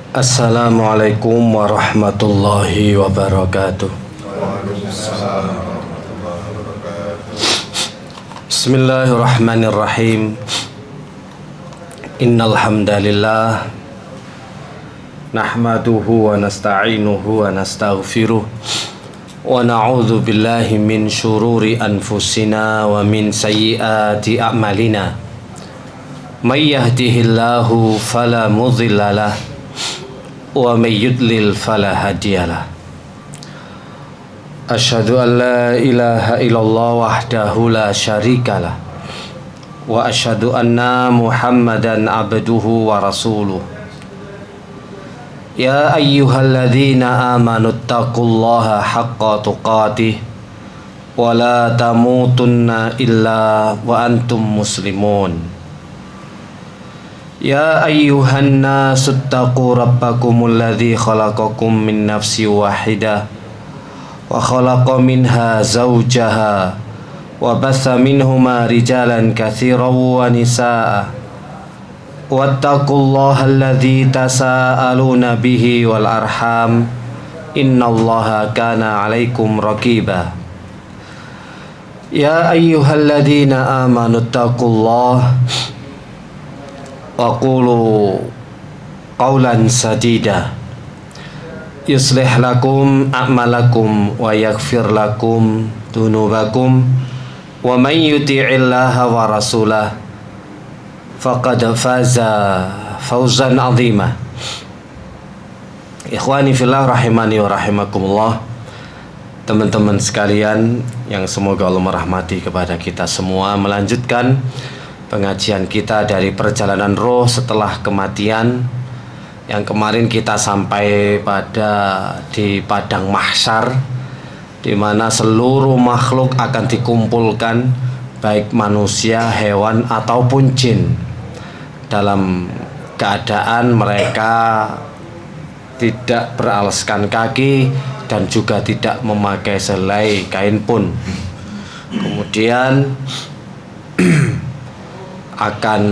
Assalamualaikum warahmatullahi wabarakatuh. Bismillahirrahmanirrahim. Innal hamdalillah nahmaduhu wa nasta'inuhu wa nastaghfiruh wa na'udzu billahi min syururi anfusina wa min sayyiati a'malina. May yahdihillahu fala mudhillalah wa may yudlil fala hadiyalah. Asyhadu an la ilaha illallah wahdahu la syarikalah wa asyhadu anna Muhammadan abduhu wa rasuluh. Ya ayyuhalladzina amanu taqullaha haqqa tuqatih wa la tamutunna illa wa antum muslimun. Ya ayyuhan nasu ttaqu rabbakumul ladzi khalaqakum min nafsin wahidah wa khalaqa minha zawjaha wa batha minhuma rijalan katsiran wa nisaa wattaqullaha alladzi tasaaluna bihi wal arham innallaha kana 'alaikum raqiba. Ya ayyuhalladzina amanu taqullaha wa qulu qawlan sadida yuslih lakum a'malakum wa yaghfir lakum dunubakum wa man yuti'illaha wa rasulah faqad faza fawzan 'azima. Ikhwani fillah rahimani wa rahimakumullah. Teman-teman sekalian yang semoga Allah merahmati kepada kita semua, melanjutkan pengajian kita dari perjalanan roh setelah kematian. Yang kemarin kita sampai pada di padang mahsyar, di mana seluruh makhluk akan dikumpulkan, baik manusia, hewan ataupun jin, dalam keadaan mereka tidak beralaskan kaki dan juga tidak memakai selai kain pun. Kemudian akan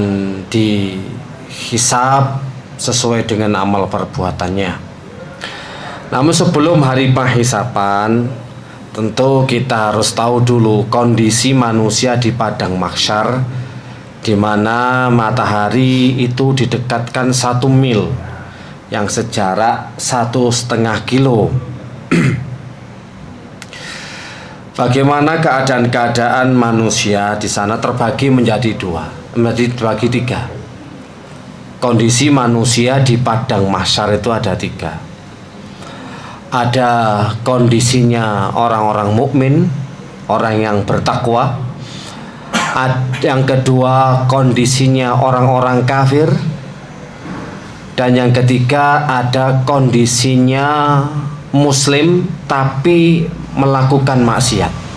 dihisab sesuai dengan amal perbuatannya. Namun sebelum hari penghisapan, tentu kita harus tahu dulu kondisi manusia di padang mahsyar, di mana matahari itu didekatkan 1 mil, yang sejarak 1,5 kilo. Bagaimana keadaan manusia di sana terbagi menjadi dibagi 3. Kondisi manusia di padang mahsyar itu ada 3. Ada kondisinya orang-orang mukmin, orang yang bertakwa. Yang kedua kondisinya orang-orang kafir. Dan yang ketiga ada kondisinya muslim tapi melakukan maksiat.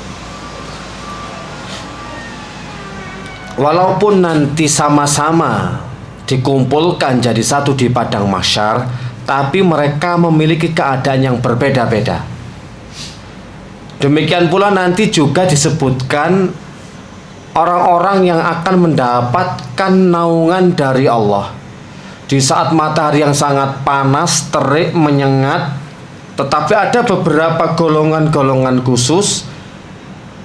Walaupun nanti sama-sama dikumpulkan jadi satu di padang mahsyar, tapi mereka memiliki keadaan yang berbeda-beda. Demikian pula nanti juga disebutkan orang-orang yang akan mendapatkan naungan dari Allah di saat matahari yang sangat panas, terik, menyengat. Tetapi ada beberapa golongan-golongan khusus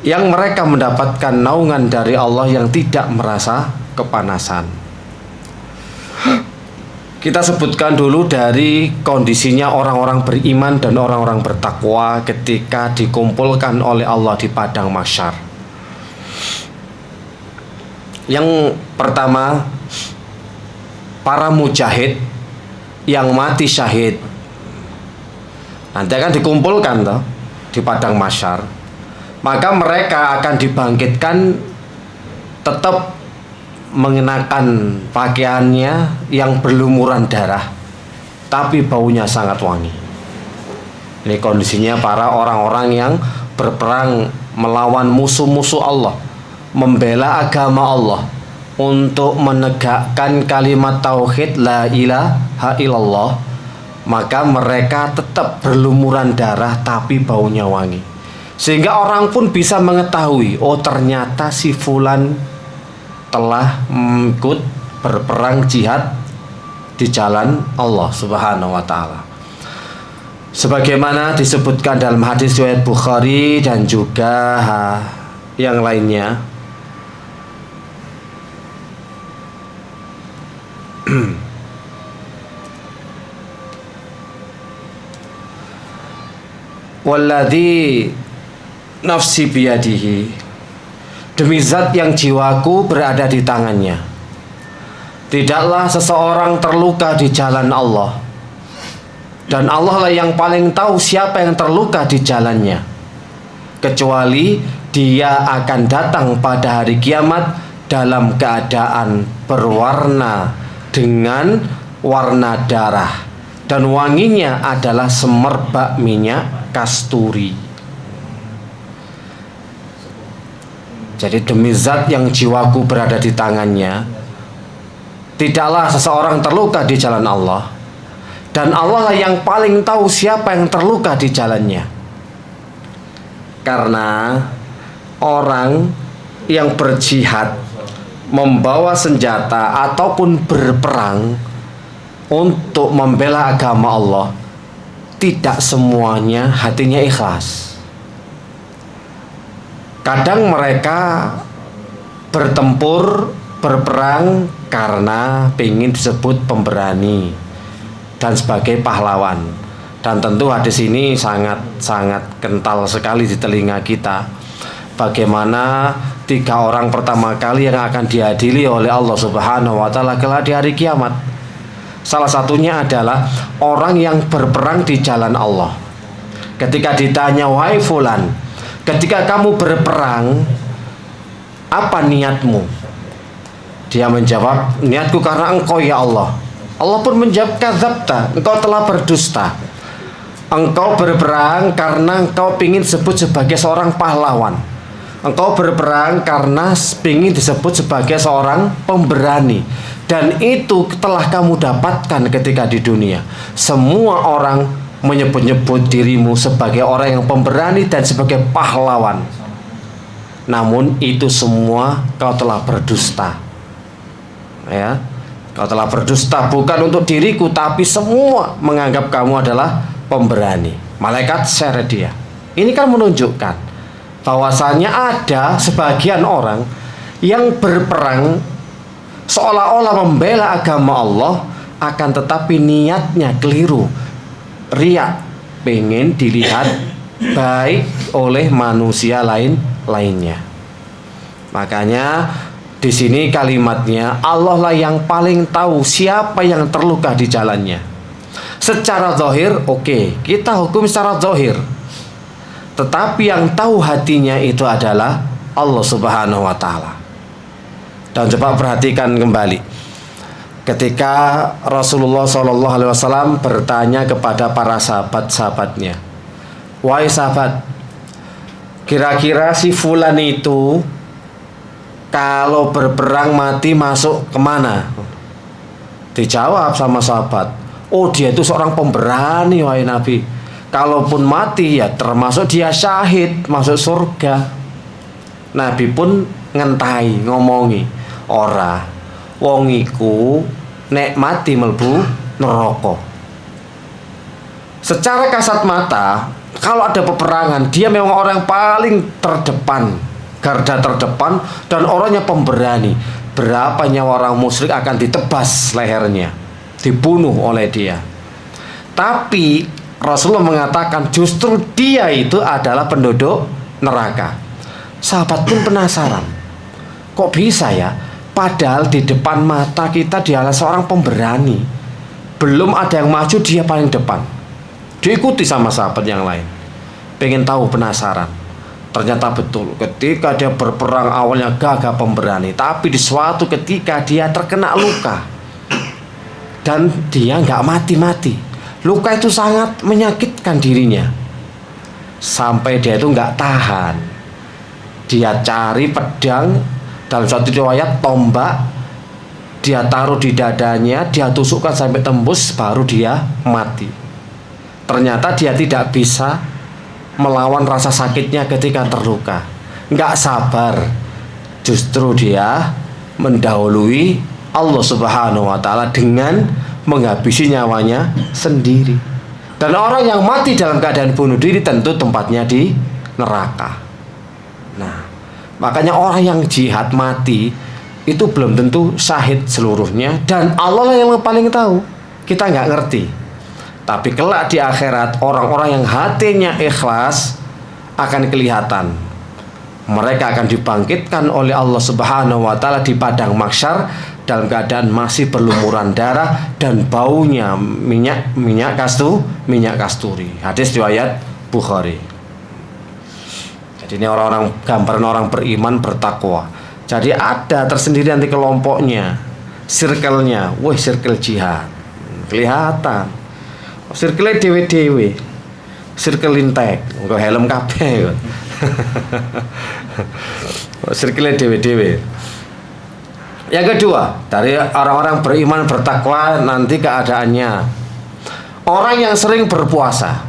yang mereka mendapatkan naungan dari Allah yang tidak merasa kepanasan. Kita sebutkan dulu dari kondisinya orang-orang beriman dan orang-orang bertakwa ketika dikumpulkan oleh Allah di padang mahsyar. Yang pertama, para mujahid yang mati syahid. Nanti akan dikumpulkan di padang mahsyar. Maka mereka akan dibangkitkan tetap mengenakan pakaiannya yang berlumuran darah, tapi baunya sangat wangi. Ini kondisinya para orang-orang yang berperang melawan musuh-musuh Allah, membela agama Allah, untuk menegakkan kalimat tauhid la ilaha illallah. Maka mereka tetap berlumuran darah tapi baunya wangi, sehingga orang pun bisa mengetahui, oh ternyata si fulan telah ikut berperang jihad di jalan Allah Subhanahu wa taala. Sebagaimana disebutkan dalam hadis riwayat Bukhari dan juga yang lainnya. Walladzi nafsi biyadihi, demi zat yang jiwaku berada di tangannya, tidaklah seseorang terluka di jalan Allah, dan Allah lah yang paling tahu siapa yang terluka di jalannya, kecuali dia akan datang pada hari kiamat dalam keadaan berwarna dengan warna darah, dan wanginya adalah semerbak minyak kasturi. Jadi demi zat yang jiwaku berada di tangannya, tidaklah seseorang terluka di jalan Allah, dan Allah lah yang paling tahu siapa yang terluka di jalannya. Karena orang yang berjihad, membawa senjata ataupun berperang untuk membela agama Allah, tidak semuanya hatinya ikhlas. Kadang mereka bertempur, berperang karena ingin disebut pemberani dan sebagai pahlawan. Dan tentu hadis ini sangat kental sekali di telinga kita. Bagaimana 3 orang pertama kali yang akan diadili oleh Allah Subhanahu wa taala kelak di hari kiamat. Salah satunya adalah orang yang berperang di jalan Allah. Ketika ditanya, wahai fulan, ketika kamu berperang, apa niatmu? Dia menjawab, niatku karena engkau ya Allah. Allah pun menjawab, kadzabta, engkau telah berdusta. Engkau berperang karena engkau ingin disebut sebagai seorang pahlawan. Engkau berperang karena ingin disebut sebagai seorang pemberani. Dan itu telah kamu dapatkan ketika di dunia. Semua orang menyebut-nyebut dirimu sebagai orang yang pemberani dan sebagai pahlawan. Namun itu semua kau telah berdusta. Ya, kau telah berdusta bukan untuk diriku, tapi semua menganggap kamu adalah pemberani. Malaikat seret dia. Ini kan menunjukkan bahwasanya ada sebagian orang yang berperang seolah-olah membela agama Allah, akan tetapi niatnya keliru, riya, pengen dilihat baik oleh manusia lainnya. Makanya di sini kalimatnya, Allah lah yang paling tahu siapa yang terluka di jalannya. Secara zahir, oke, kita hukum secara zahir. Tetapi yang tahu hatinya itu adalah Allah Subhanahu wa taala. Dan coba perhatikan kembali, ketika Rasulullah SAW bertanya kepada para sahabat-sahabatnya, wahai sahabat, kira-kira si fulan itu kalau berperang mati masuk kemana? Dijawab sama sahabat, oh dia itu seorang pemberani wahai Nabi. Kalaupun mati ya termasuk dia syahid, masuk surga. Nabi pun ngentai, ngomongi, ora wong iku nek mati mlebu neraka. Secara kasat mata, kalau ada peperangan, dia memang orang yang paling terdepan, garda terdepan, dan orangnya pemberani. Berapa nyawa orang musyrik akan ditebas lehernya, dibunuh oleh dia. Tapi Rasulullah mengatakan justru dia itu adalah penduduk neraka. Sahabat pun penasaran, kok bisa ya? Padahal di depan mata kita dia adalah seorang pemberani. Belum ada yang maju, dia paling depan. Diikuti sama sahabat yang lain. Pengen tahu, penasaran. Ternyata betul, ketika dia berperang awalnya gagah pemberani, tapi di suatu ketika dia terkena luka. Dan dia nggak mati-mati. Luka itu sangat menyakitkan dirinya. Sampai dia itu nggak tahan. Dia cari pedang, dalam suatu riwayat tombak, dia taruh di dadanya, dia tusukkan sampai tembus, baru dia mati. Ternyata dia tidak bisa melawan rasa sakitnya ketika terluka. Nggak sabar. Justru dia mendahului Allah Subhanahu wa taala dengan menghabisi nyawanya sendiri. Dan orang yang mati dalam keadaan bunuh diri tentu tempatnya di neraka. Nah, makanya orang yang jihad mati itu belum tentu syahid seluruhnya, dan Allah lah yang paling tahu. Kita nggak ngerti. Tapi kelak di akhirat orang-orang yang hatinya ikhlas akan kelihatan. Mereka akan dibangkitkan oleh Allah Subhanahu wa taala di padang mahsyar dalam keadaan masih berlumuran darah dan baunya minyak kasturi. Hadis riwayat Bukhari. Jadi ini orang-orang, gambaran orang beriman bertakwa. Jadi ada tersendiri nanti kelompoknya, circle-nya, circle jihad. Kelihatan. Circle dewe-dewe. Circle intek, nggo helm kabeh. Circle dewe-dewe. Yang kedua, dari orang-orang beriman bertakwa nanti keadaannya orang yang sering berpuasa.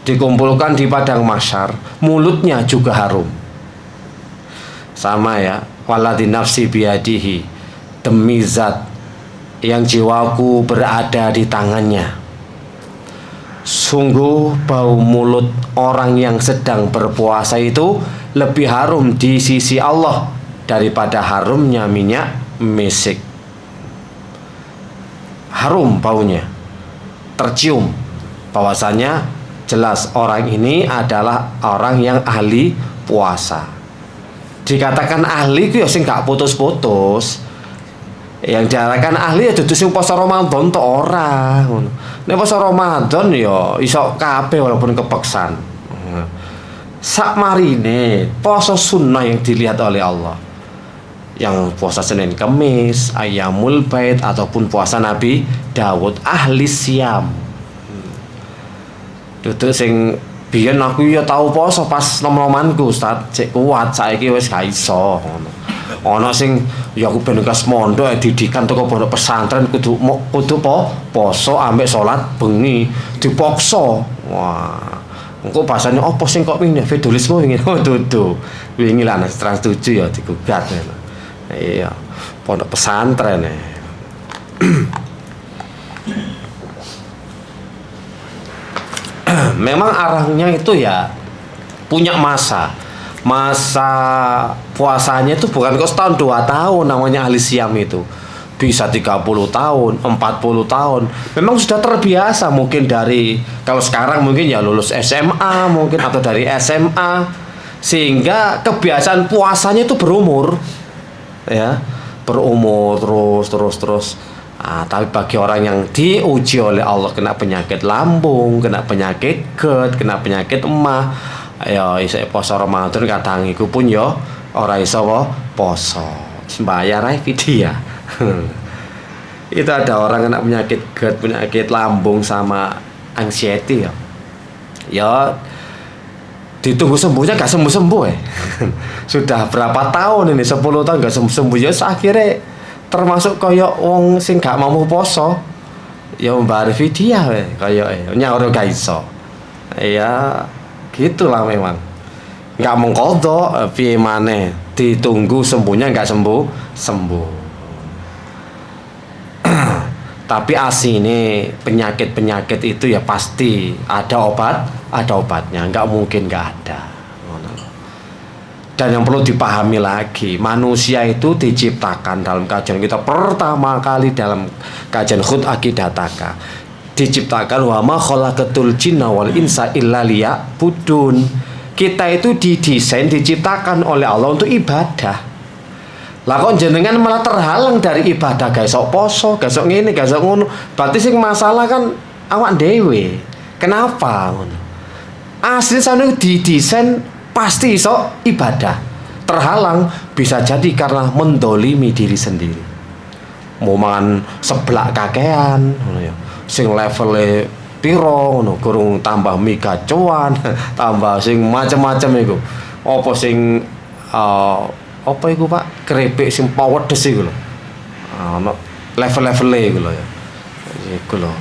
Dikumpulkan di padang mahsyar, mulutnya juga harum. Sama ya, waladzi nafsi biadihi, demi zat yang jiwaku berada di tangannya. Sungguh bau mulut orang yang sedang berpuasa itu lebih harum di sisi Allah daripada harumnya minyak misik. Harum baunya, tercium bahwasanya jelas orang ini adalah orang yang ahli puasa. Dikatakan ahli ku ya sing gak putus-putus. Yang diarahkan ahli ya dudu sing poso Ramadan to ora ngono. Nek poso Ramadan ya iso kabeh walaupun kepeksan. Sak marine poso sunnah yang dilihat oleh Allah. Yang puasa Senin Kamis, Ayyamul Bait ataupun puasa Nabi Daud, ahli siam. Dudu sing biyen aku ya tau poso pas nom-nomanku Ustaz, cek kuat saiki wis gak iso ngono. Ana sing ya aku ben kas mondok didikan teko pondok pesantren kudu poso ambek salat bengi dipaksa. Wah. Engko bahasane opo sing kok wingi feudalisme wingi dudu. Wingi lah nang Trans 7 ya digugat. Iya, pondok pesantren. Memang arahnya itu ya punya masa puasanya itu bukan kok setahun 2 tahun, namanya ahli siam itu bisa 30 tahun 40 tahun, memang sudah terbiasa. Mungkin dari kalau sekarang mungkin ya lulus SMA mungkin atau dari SMA, sehingga kebiasaan puasanya itu berumur terus. Tapi bagi orang yang diuji oleh Allah kena penyakit lambung, kena penyakit GERD, kena penyakit emah, ya iso poso Ramadan kadang iku pun ya ora iso poso. Sembayar ae fidyah. Itu ada orang kena penyakit GERD, penyakit lambung sama anxiety ya. Ya ditunggu sembuhnya gak sembuh-sembuh Sudah berapa tahun ini, 10 tahun gak sembuh-sembuh ya akhirnya termasuk kaya wong sing gak mau poso ya mbayar fidyah kaya nyaur gak iso. Ya gitulah memang. Gak mengkodok piye maneh, ditunggu sembuhnya gak sembuh. Tapi asine penyakit-penyakit itu ya pasti ada obatnya, gak mungkin gak ada. Dan yang perlu dipahami lagi, manusia itu diciptakan dalam kajian kita pertama kali dalam kajian Khut Aqidataka, diciptakan wa ma khalaqatul jinna wal insa illa liya'budun. Kita itu didesain, diciptakan oleh Allah untuk ibadah. Lah kok jenengan malah terhalang dari ibadah, gak esok poso, gak esok ngene, gak esok ngono. Berarti sing masalah kan awak dhewe. Kenapa ngono? Asli sana didesain pasti iso ibadah, terhalang bisa jadi karena mendolimi diri sendiri. Mau mangan seblak kakean sing levelnya piro ngono, kurung tambah mie gacuan, tambah sing macam-macam iku. Apa sing apa iku Pak? Keripik sing pedes iku lho. Ono level-levele iku lho ya. Iku lho.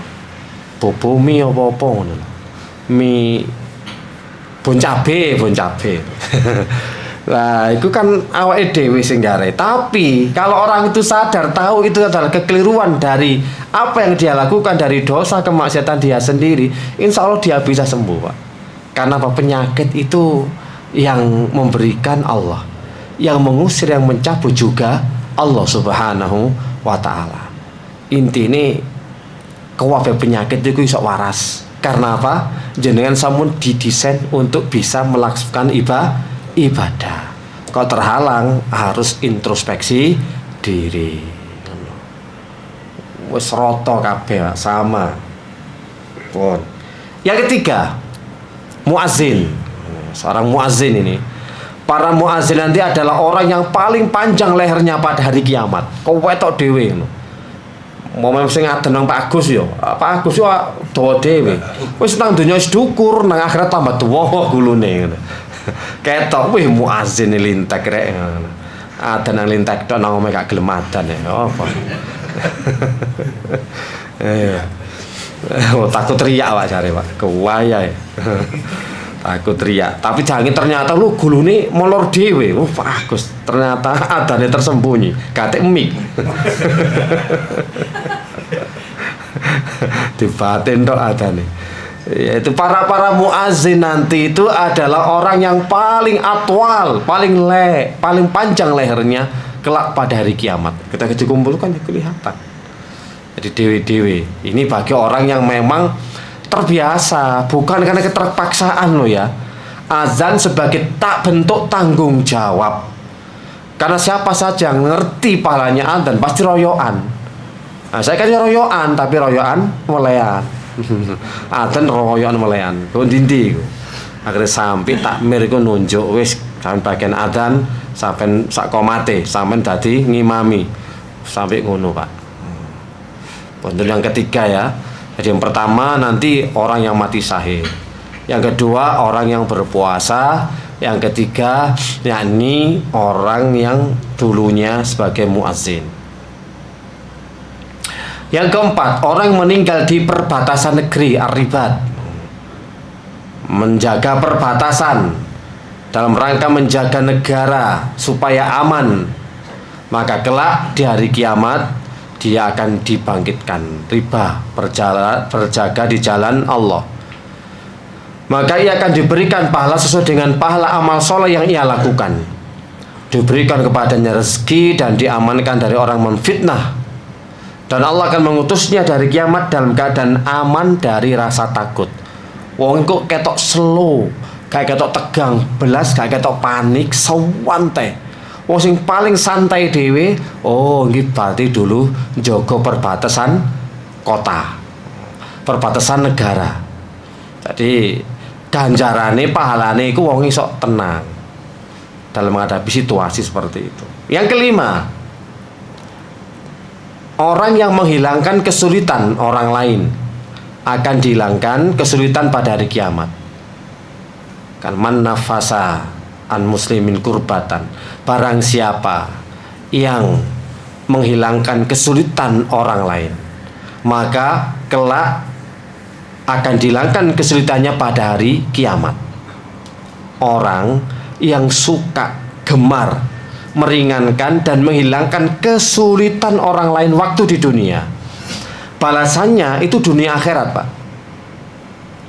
Bobo mie apa-apa ngono lho. Mie bon cabe Lah, itu kan awake dhewe sing gare. Tapi kalau orang itu sadar tahu itu adalah kekeliruan dari apa yang dia lakukan, dari dosa kemaksiatan dia sendiri, insya Allah dia bisa sembuh, Pak. Karena apa? Penyakit itu yang memberikan Allah, yang mengusir, yang mencabut juga Allah Subhanahu wa taala. Intine kabeh penyakit itu iso waras. Karena apa? Jenengan sampun didesain untuk bisa melaksanakan ibadah. Kalau terhalang harus introspeksi diri. Wis rata kabeh sama. Pun. Yang ketiga, muazin. Seorang muazin ini. Para muazin nanti adalah orang yang paling panjang lehernya pada hari kiamat. Kau wetok dhewe ngono. Mau sing ngaden nang Pak Agus yo. Pak Agus yo dawa dhewe. Wis nang donya wis dukur, nang akhirat tambah tuwa gulune ngono. Ketok wih muazin lintek rek ngono. Ada nang lintek tok nang omah gak gelem adan ya. Apa? Oh, takut riak Pak jare Pak. Kewayahe. Takut riak. Tapi jangan ternyata lu gulune molor dhewe. Oh, Pak Agus ternyata adane tersembunyi. Katik mik. Dibatin tok adane. Yaitu para muazin nanti itu adalah orang yang paling atwal, paling panjang lehernya kelak pada hari kiamat. Ketika dikumpulkan ya kelihatan. Jadi dewe-dewe ini bagi orang yang memang terbiasa, bukan karena keterpaksaan loh ya. Azan sebagai bentuk tanggung jawab. Karena siapa saja yang ngerti pahalanya azan pasti royoan. Nah, saya kan royoan tapi royoan melean. Aten royoan melean, kau dindi, akhirnya sampai takmir itu nunjuk wis sampai bagian adan sampai sak komate sampai tadi ngimami sampai ngono Pak. Untuk yang ketiga ya, jadi yang pertama nanti orang yang mati syahid, yang kedua orang yang berpuasa, yang ketiga yakni orang yang dulunya sebagai muazin. Yang keempat, orang yang meninggal di perbatasan negeri ar-ribat, menjaga perbatasan dalam rangka menjaga negara supaya aman, maka kelak di hari kiamat dia akan dibangkitkan riba berjaga di jalan Allah. Maka ia akan diberikan pahala sesuai dengan pahala amal soleh yang ia lakukan, diberikan kepadanya rezeki dan diamankan dari orang menfitnah. Dan Allah akan mengutusnya dari kiamat dalam keadaan aman dari rasa takut. Wong kok ketok slow, kayak ketok tegang belas, kayak ketok panik, sawante. Wong sing paling santai dhewe, oh nggih berarti dulu njogo perbatasan kota, perbatasan negara. Jadi ganjarane pahalane iku wong iso tenang dalam menghadapi situasi seperti itu. Yang kelima, orang yang menghilangkan kesulitan orang lain akan dihilangkan kesulitan pada hari kiamat. Kan man nafasa an muslimin kurbatan, barang siapa yang menghilangkan kesulitan orang lain, maka kelak akan dihilangkan kesulitannya pada hari kiamat. Orang yang suka gemar meringankan dan menghilangkan kesulitan orang lain waktu di dunia, balasannya itu dunia akhirat Pak.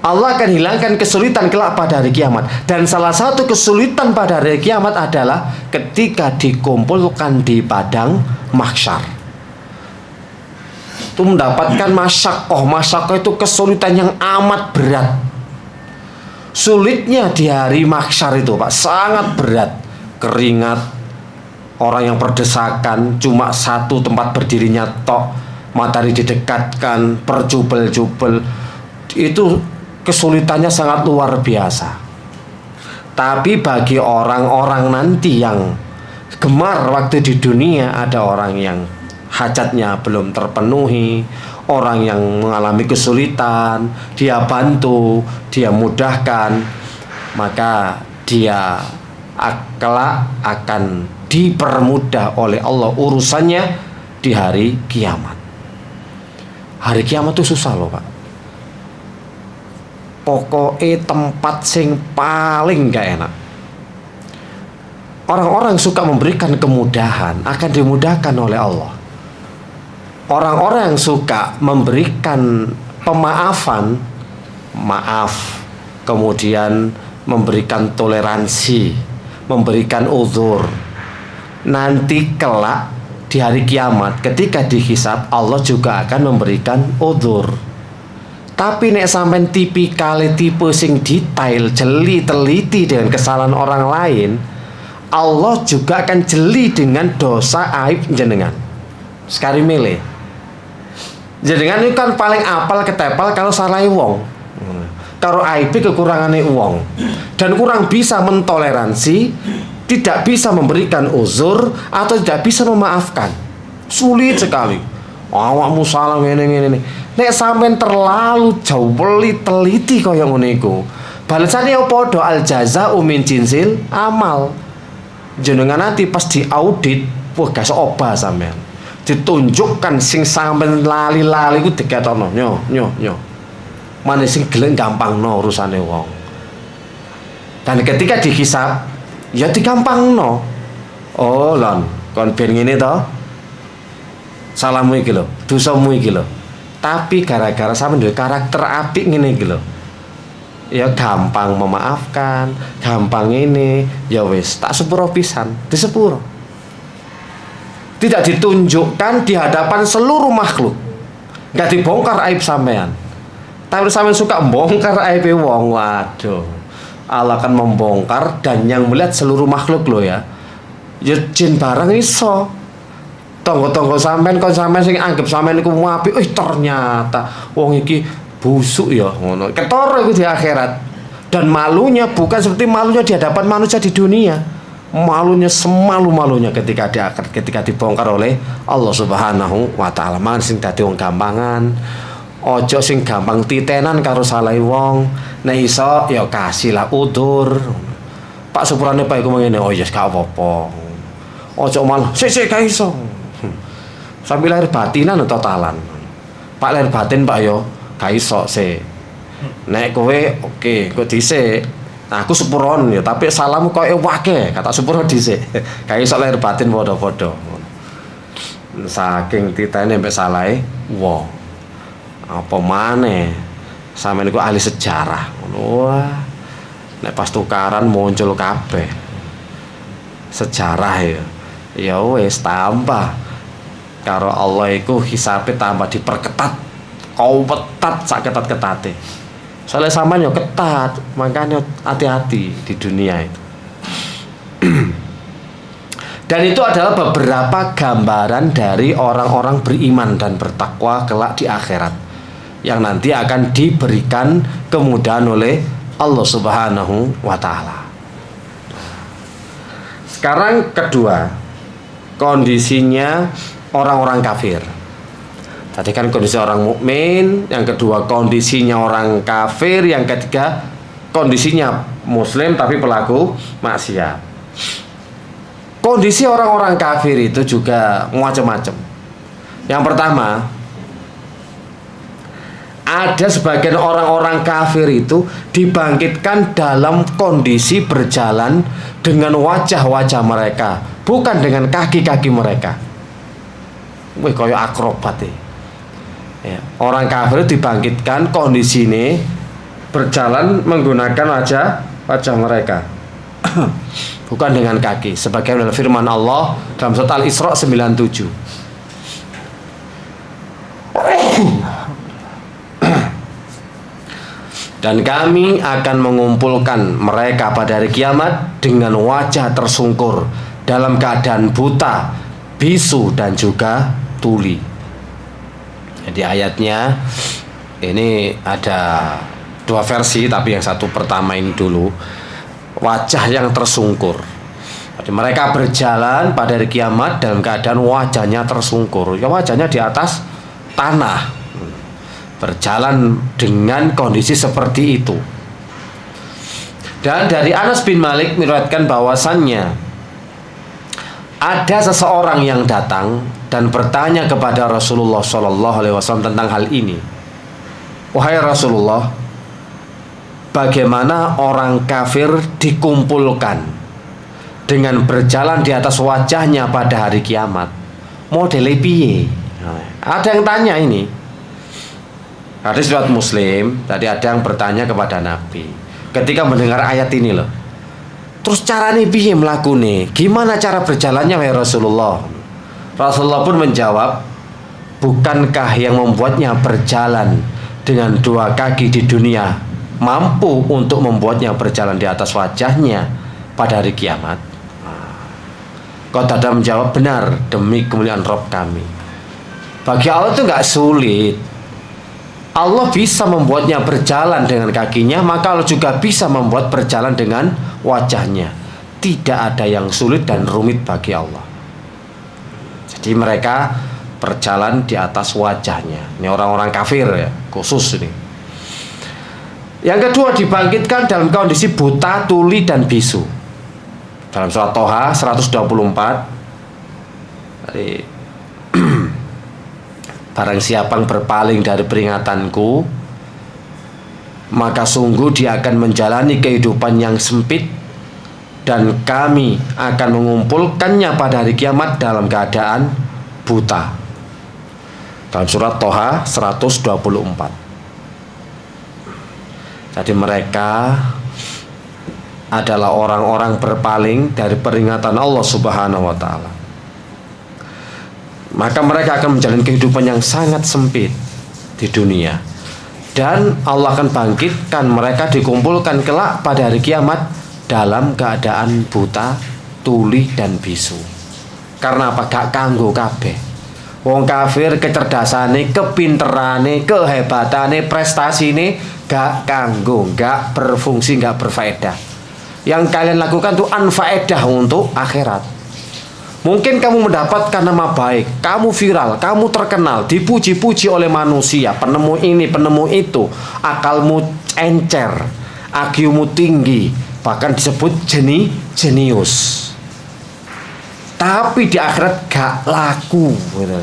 Allah akan hilangkan kesulitan kelak pada hari kiamat. Dan salah satu kesulitan pada hari kiamat adalah ketika dikumpulkan di padang mahsyar. Itu mendapatkan masyakoh itu kesulitan yang amat berat. Sulitnya di hari mahsyar itu Pak sangat berat. Keringat, orang yang berdesakan, cuma satu tempat berdirinya tok, matahari didekatkan, berjubel-jubel, itu kesulitannya sangat luar biasa. Tapi bagi orang-orang nanti yang gemar waktu di dunia, ada orang yang hajatnya belum terpenuhi, orang yang mengalami kesulitan, dia bantu, dia mudahkan, maka dia akan dipermudah oleh Allah urusannya di hari kiamat. Hari kiamat itu susah loh Pak. Pokoknya tempat sing paling gak enak. orang-orang suka memberikan kemudahan akan dimudahkan oleh Allah. Orang-orang yang suka memberikan pemaafan, maaf, kemudian memberikan toleransi, memberikan uzur, nanti kelak di hari kiamat ketika dihisab Allah juga akan memberikan uzur. Tapi nek sampean tipikal tipe sing detail, jeli, teliti dengan kesalahan orang lain, Allah juga akan jeli dengan dosa aib jenengan. Sekali milih. Jenengan itu kan paling apal ketepal kalau salahi wong. Kalau aib kekurangannya wong. Dan kurang bisa mentoleransi, tidak bisa memberikan uzur atau tidak bisa memaafkan. Sulit sekali. Awakmu salah ngene. Nek sampean terlalu jauh teliti kaya ngono iku. Balasane yo padha al jazaa'u min jinsil amal. Jenengan nanti pas diaudit, wah gak obah sampean. Ditunjukkan sing sampean lali-lali ku diketono. Nyo. Mane sing gelem gampangno urusane wong. Dan ketika dihisab, ya digampangno. Oh, lon, kon ben ngene to. Salahmu iki lho, dosamu iki lho. Tapi gara-gara sampean duwe karakter apik ngene iki lho. Ya gampang memaafkan, gampang ini, ya wis tak sepuro pisan, disepuro. Tidak ditunjukkan di hadapan seluruh makhluk. Enggak dibongkar aib sampean. Tapi sampean suka bongkar aib wong, waduh. Allah akan membongkar dan yang melihat seluruh makhluk lo ya. Ya jin barang iso. Tonggo-tonggo sampean kon sampean sing anggap sampean iku apik, ternyata wong iki busuk ya ngono. Ketara iku di akhirat. Dan malunya bukan seperti malunya di hadapan manusia di dunia. Malunya semalu-malunya ketika dibongkar oleh Allah Subhanahu wa taala. Man sing dadi wong gampangan. Ojo sing gampang titenan karo salahi wong. Nek iso ya kasihlah udur. Pak sepurane Pak iku ngene, oh yes gak apa-apa. Ojo malah sik gak iso. Sambil lahir batinan totalan. Pak lahir batin Pak yo gak iso sik. Nek kowe oke, kok dhisik. Nah, aku sepuron ya, tapi salammu koyo wake, kata sepuro dhisik. Gak iso lahir batin padha-padha. Saking titene mbek salahe wong. Apa maneh sampeyan iku ahli sejarah. Wah. Nek pas tukaran muncul kabeh. Sejarah ya. Ya wis tambah. Karo Allah iku hisabe tambah diperketat. Kau ketat sak ketat-ketate. Soalnya sampean yo ketat, makanya hati-hati di dunia itu. Dan itu adalah beberapa gambaran dari orang-orang beriman dan bertakwa kelak di akhirat yang nanti akan diberikan kemudahan oleh Allah Subhanahu wa taala. Sekarang kedua, kondisinya orang-orang kafir. Tadi kan kondisi orang mukmin, yang kedua kondisinya orang kafir, yang ketiga kondisinya muslim tapi pelaku maksiat. Kondisi orang-orang kafir itu juga macam-macam. Yang pertama, ada sebagian orang-orang kafir itu dibangkitkan dalam kondisi berjalan dengan wajah-wajah mereka, bukan dengan kaki-kaki mereka. Wih, koyo akrobat ya. Orang kafir dibangkitkan kondisi ini berjalan menggunakan wajah mereka, bukan dengan kaki. Sebagaimana firman Allah dalam surat Al-Isra 97. Dan kami akan mengumpulkan mereka pada hari kiamat dengan wajah tersungkur, dalam keadaan buta, bisu dan juga tuli. Jadi ayatnya ini ada dua versi, tapi yang satu pertama ini dulu, wajah yang tersungkur. Jadi mereka berjalan pada hari kiamat dalam keadaan wajahnya tersungkur, ya wajahnya di atas tanah, berjalan dengan kondisi seperti itu. Dan dari Anas bin Malik meriwayatkan bahwasannya ada seseorang yang datang dan bertanya kepada Rasulullah SAW tentang hal ini. Wahai Rasulullah, bagaimana orang kafir dikumpulkan dengan berjalan di atas wajahnya pada hari kiamat, model piye? Ada yang tanya ini. Hadis riwayat Muslim, tadi ada yang bertanya kepada Nabi ketika mendengar ayat ini loh. Terus caranya piye mlakune? Gimana cara berjalannya wahai Rasulullah? Rasulullah pun menjawab, bukankah yang membuatnya berjalan dengan dua kaki di dunia mampu untuk membuatnya berjalan di atas wajahnya pada hari kiamat? Qatadah menjawab, benar, demi kemuliaan Rabb kami. Bagi Allah itu nggak sulit. Allah bisa membuatnya berjalan dengan kakinya, maka Allah juga bisa membuat berjalan dengan wajahnya. Tidak ada yang sulit dan rumit bagi Allah. Jadi mereka berjalan di atas wajahnya. Ini orang-orang kafir ya, khusus ini. Yang kedua, dibangkitkan dalam kondisi buta, tuli, dan bisu. Dalam surat Toha 124, barang siapa yang berpaling dari peringatanku, maka sungguh dia akan menjalani kehidupan yang sempit, dan kami akan mengumpulkannya pada hari kiamat dalam keadaan buta. Dalam surat Toha 124. Jadi mereka adalah orang-orang berpaling dari peringatan Allah Subhanahu wa Ta'ala. Maka mereka akan menjalani kehidupan yang sangat sempit di dunia, dan Allah akan bangkitkan mereka, dikumpulkan kelak pada hari kiamat dalam keadaan buta, tuli, dan bisu. Karena apa? Gak kanggo kabeh. Wong kafir kecerdasane, kepinterane, kehebatane, prestasine gak kanggo, gak berfungsi, gak berfaedah. Yang kalian lakukan itu anfaedah untuk akhirat. Mungkin kamu mendapatkan nama baik, kamu viral, kamu terkenal, dipuji-puji oleh manusia, penemu ini, penemu itu, akalmu encer, IQ-mu tinggi, bahkan disebut jenius. Tapi di akhirat gak laku gitu.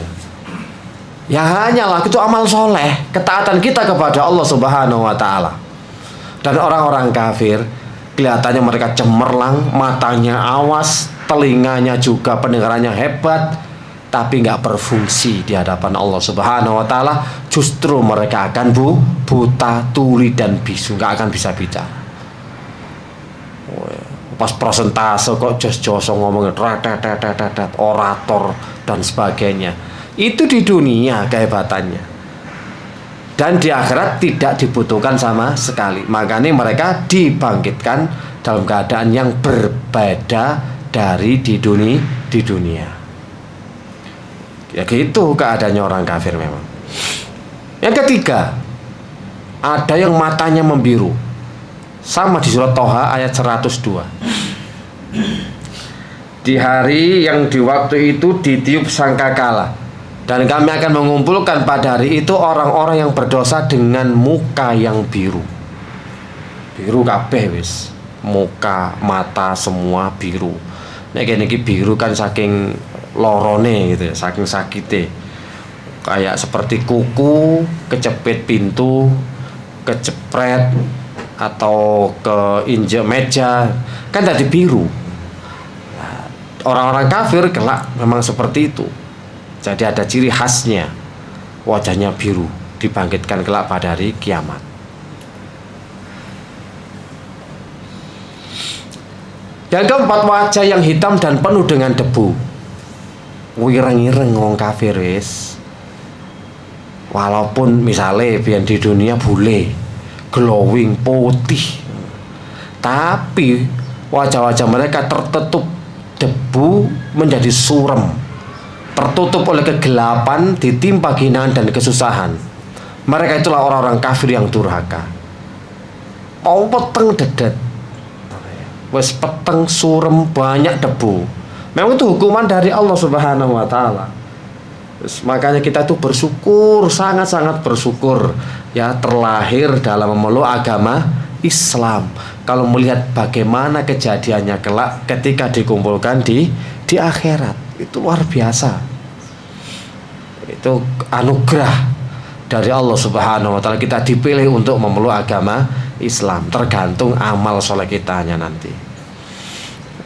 Ya hanya laku itu amal soleh, ketaatan kita kepada Allah Subhanahu wa Ta'ala. Dan orang-orang kafir kelihatannya mereka cemerlang, matanya awas, telinganya juga pendengarannya hebat, tapi nggak berfungsi di hadapan Allah Subhanahu wa Ta'ala. Justru mereka akan buta, tuli, dan bisu, nggak akan bisa bicara. Pas presentase kok jos-jos ngomongin orator dan sebagainya. Itu di dunia kehebatannya. Dan di akhirat tidak dibutuhkan sama sekali. Makanya mereka dibangkitkan dalam keadaan yang berbeda dari di dunia. Ya gitu keadaannya orang kafir memang. Yang ketiga, ada yang matanya membiru. Sama di surat Toha ayat 102. Di hari yang di waktu itu ditiup sangkakala, dan kami akan mengumpulkan pada hari itu orang-orang yang berdosa dengan muka yang biru. Biru kabeh wis. Muka, mata semua biru. Nek kene iki biru kan saking lorone gitu ya, saking sakite. Kayak seperti kuku kecepit pintu, kecepret, atau keinjek meja, kan jadi biru. Nah, orang-orang kafir kelak memang seperti itu. Jadi ada ciri khasnya, wajahnya biru, dibangkitkan kelak pada hari kiamat. Yang keempat, wajah yang hitam dan penuh dengan debu. Wireng-ireng wong kafir wis. Walaupun misalnya biar di dunia bule, glowing, putih, tapi wajah-wajah mereka tertutup debu, menjadi suram, tertutup oleh kegelapan, ditimpa kehinaan dan kesusahan. Mereka itulah orang-orang kafir yang durhaka. Mau peteng dedet, wes peteng surem, banyak debu. Memang itu hukuman dari Allah Subhanahu wa Ta'ala. Makanya kita tuh bersyukur, sangat-sangat bersyukur ya, terlahir dalam memeluk agama Islam. Kalau melihat bagaimana kejadiannya kelak ketika dikumpulkan di akhirat, itu luar biasa. Itu anugerah dari Allah Subhanahu wa Ta'ala, kita dipilih untuk memeluk agama Islam. Tergantung amal soleh kita hanya nanti.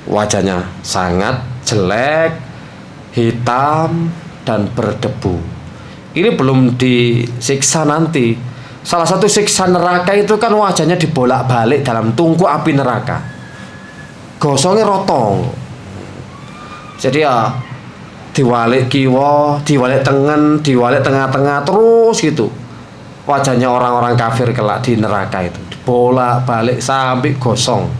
Wajahnya sangat jelek, hitam dan berdebu. Ini belum disiksa nanti. Salah satu siksa neraka itu kan wajahnya dibolak-balik dalam tungku api neraka. Gosongnya rotong. Jadi ya diwalik kiwa, diwalik tengen, diwalik tengah-tengah terus gitu. Wajahnya orang-orang kafir kelak di neraka itu dibolak-balik sampai gosong.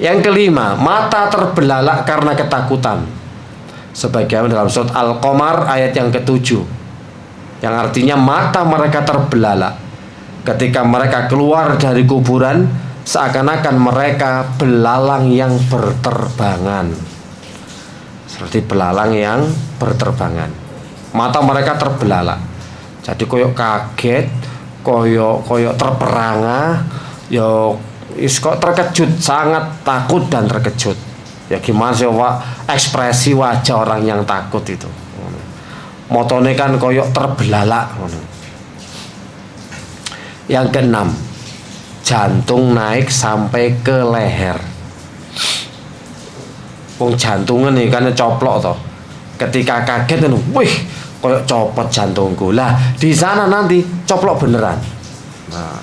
Yang kelima, mata terbelalak karena ketakutan. Sebagaimana dalam surat Al-Qamar ayat yang ke-7. Yang artinya mata mereka terbelalak ketika mereka keluar dari kuburan, seakan-akan mereka belalang yang berterbangan. Seperti belalang yang berterbangan. Mata mereka terbelalak. Jadi koyok kaget, koyok terperangah, yo kok terkejut, sangat takut dan terkejut. Ya gimana sih Pak ekspresi wajah orang yang takut itu? Motone kan koyok terbelalak. Yang keenam, jantung naik sampai ke leher. Wong jantungan nih kan coplok toh. Ketika kaget kan, wih, koyok copot jantungku. Lah di sana nanti coplok beneran. Nah,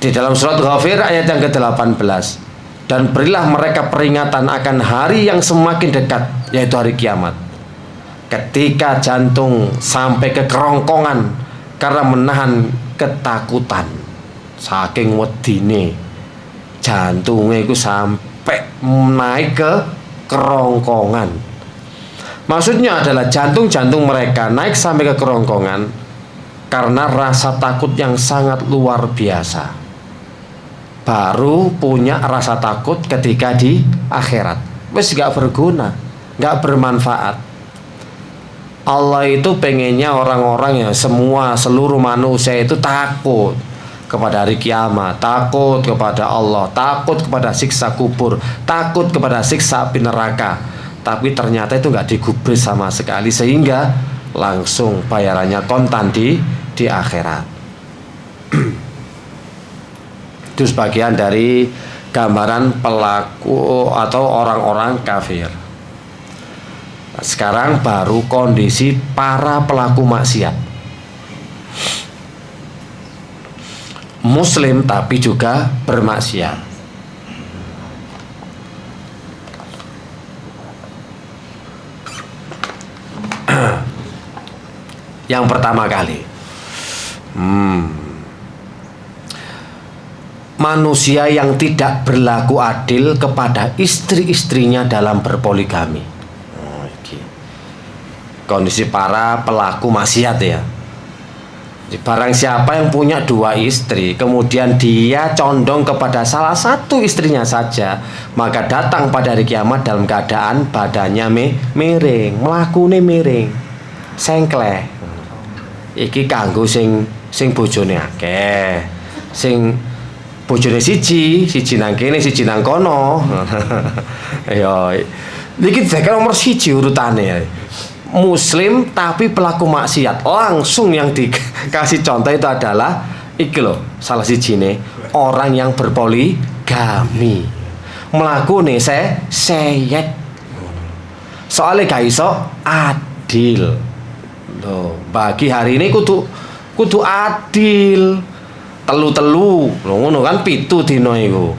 di dalam surat Ghafir ayat yang ke-18. Dan berilah mereka peringatan akan hari yang semakin dekat, yaitu hari kiamat. Ketika jantung sampai ke kerongkongan karena menahan ketakutan, saking wedine jantungnya itu sampai naik ke kerongkongan. Maksudnya adalah jantung-jantung mereka naik sampai ke kerongkongan karena rasa takut yang sangat luar biasa. Baru punya rasa takut ketika di akhirat. Wes gak berguna, gak bermanfaat. Allah itu pengennya orang-orang ya seluruh manusia itu takut kepada hari kiamat, takut kepada Allah, takut kepada siksa kubur, takut kepada siksa api neraka. Tapi ternyata itu gak digubris sama sekali, sehingga langsung bayarannya kontan di akhirat. Itu sebagian dari gambaran pelaku atau orang-orang kafir. Sekarang baru kondisi para pelaku maksiat. Muslim tapi juga bermaksiat. Yang pertama kali, manusia yang tidak berlaku adil kepada istri-istrinya dalam berpoligami. Kondisi para pelaku maksiat ya. Barang siapa yang punya 2 istri, kemudian dia condong kepada salah satu istrinya saja, maka datang pada hari kiamat dalam keadaan badannya miring, mlakune miring, sengkleh. Iki kanggo sing bojone akeh, sing bojone siji nang kene, siji nang kono. Ya, iki dhewe nomor 1 urutane. Muslim tapi pelaku maksiat, langsung yang dikasih contoh itu adalah iki loh, salah sijine orang yang berpoligami. Mlakune seyek. Soalnya gak iso adil. Loh, bagi hari ini kudu adil. Telu lho ngono kan 7 dina iku.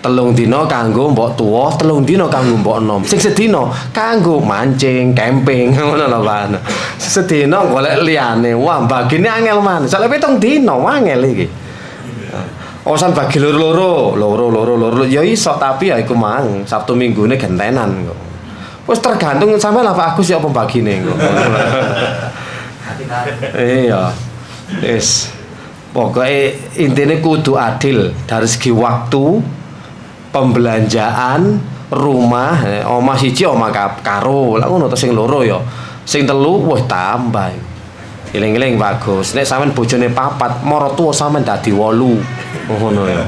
3 dina kanggo mbok tuwa, 3 dina kanggo mbok enom. Sing sedina kanggo mancing, camping ngono lho Pak. Sedina golek liyane. Wah, bagine angel man. Soale 7 dina angel iki. Osan bagi loro ya iso, tapi ya iku mang Sabtu Minggune gentenan kok. Wis tergantung sampean lah Pak Agus ya pembagine kok. Iya. Wis. Pokoknya intinya kudu adil dari segi waktu, pembelanjaan, rumah, omah siji omah karo, lah ngono to sing loro ya. Sing telu wis tambah. Eling-eling bagus. Nek sampean bojone 4, mara tuwa sampean dadi 8. Ngono ya.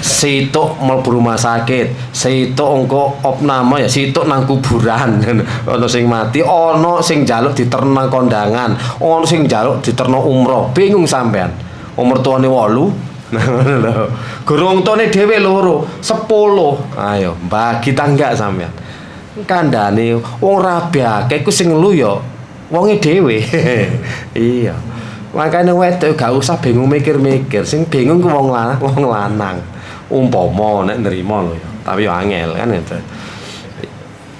Situk mlebu rumah sakit, situk engko opname ya, situk nang kuburan. Ono sing mati, ono sing njaluk diterno kondangan, ono sing njaluk diterno umroh. Bingung sampean. Umur tuane 8, Nah, ngono lho. Guru wong tuane dhewe loro, 10. Ayo, bagi tanggak sampean. Kandhane wong rabi akeh iku sing ngelu ya wonge dhewe. Iya. Makane wedok gak usah bingung mikir-mikir, sing bingung ku wong lanang. Umpama nek nrimo lho ya, tapi yo angel kan itu.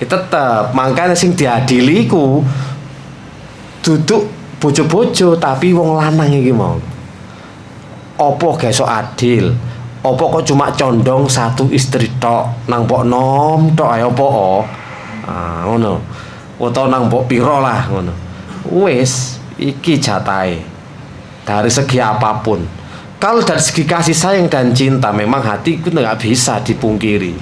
Tetep makane sing diadili ku duduk bojo-bojo tapi wong lanang iki mau. Apa gak iso adil? Apa kok cuma condong satu istri tok nang mbok nom tok ae apa? Ngono. Utawa nang mbok pira lah ngono. Wis iki jatahe. Dari segi apapun. Kalau dari segi kasih sayang dan cinta memang hati itu nggak bisa dipungkiri.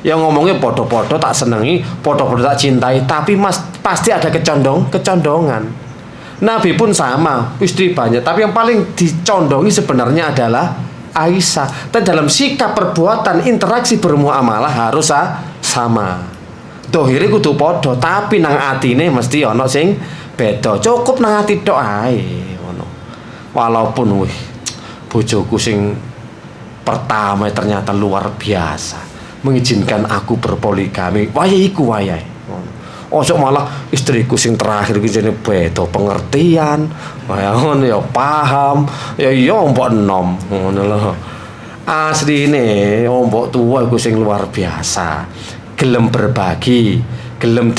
Yang ngomongnya podo-podo tak senengi, podo-podo tak cintai, tapi pasti ada kecondongan. Nabi pun sama, istri banyak, tapi yang paling dicondongi sebenarnya adalah Aisyah. Dan dalam sikap perbuatan interaksi bermuamalah harus sama. Dohire kudu podo, tapi nang atine mesti ono sing beda. Cukup nang ati tok ae ngono. Walaupun bojoku sing pertama ternyata luar biasa, mengizinkan aku berpoligami. Wayahe iku wayahe. Ojo malah istriku sing terakhir iki jene beda pengertian, kaya ngono ya paham, ya iya mbok enom ngono lho. Asline mbok tuwa iku sing luar biasa. Gelem berbagi, gelem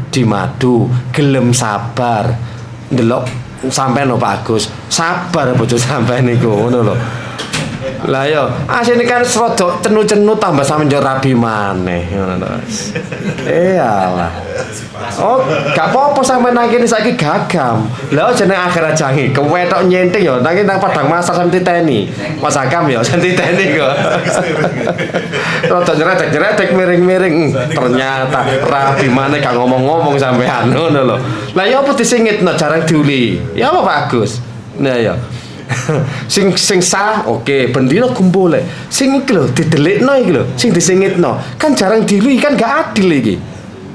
dimadu, gelem sabar. Ndelok sampean lho Pak Agus, sabar bojo sampean niku ngono lho. Lah yo, asine kan rada cenu-cenu tambah sampe yo rabi maneh ngono lho. Iyalah. Oh, gak apa-apa sampean nang kene saiki gagam. Lah jeneng akhir jange kewetok nyenting yo nang padang masak sampe titeni. Mas Agam yo sampe titeni kok. Rada nyretek-nyretek miring-miring. Ternyata rabi maneh gak ngomong-ngomong sampean ngono lho. Lah yo apa disingitno jarang diuli. Ya apa Pak Agus? Nah ya. sing sah oke bendino kumpul sing iki lho didelikno iki lho sing disingitno kan jarang diluwi kan gak adil iki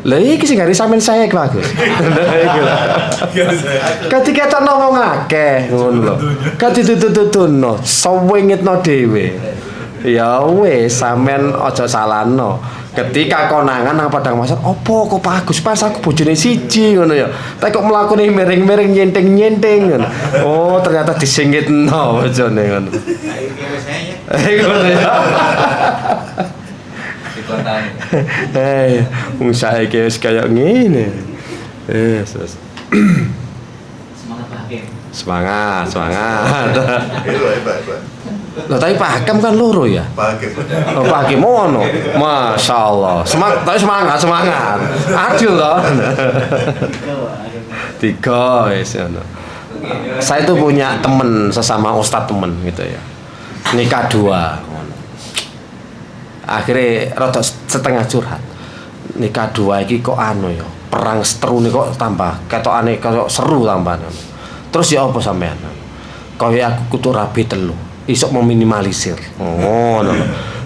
lha iki sing gari sampean saya Pak Agus ketika ana wong akeh ngono lho kan ditututno sawengitno dhewe ya wis sampean aja salahno ketika konangan nang padang masak opo kok Pak Agus pas aku bojone siji ngono ya tak kok mlakune miring-miring nyenteng-nyenteng ngono oh ternyata disingitno bojone ngono ngono ya wong saiki wis kaya ngene semangat hebat Loh, tapi Pak Hakam kan loro ya? Pak Hakim ono. Masya Allah. Tapi semangat. Adil loh. 3 wis ngono. Saya tuh punya temen sesama ustadz temen gitu ya. Nikah 2 ngono. Akhirnya rada setengah curhat. Nikah 2 iki kok anu ya. Perang seterune kok tambah ketokane kok seru tambah. Terus ya apa sampean? Kaya aku kudu rabi 3. Isok meminimalisir. Oh, no.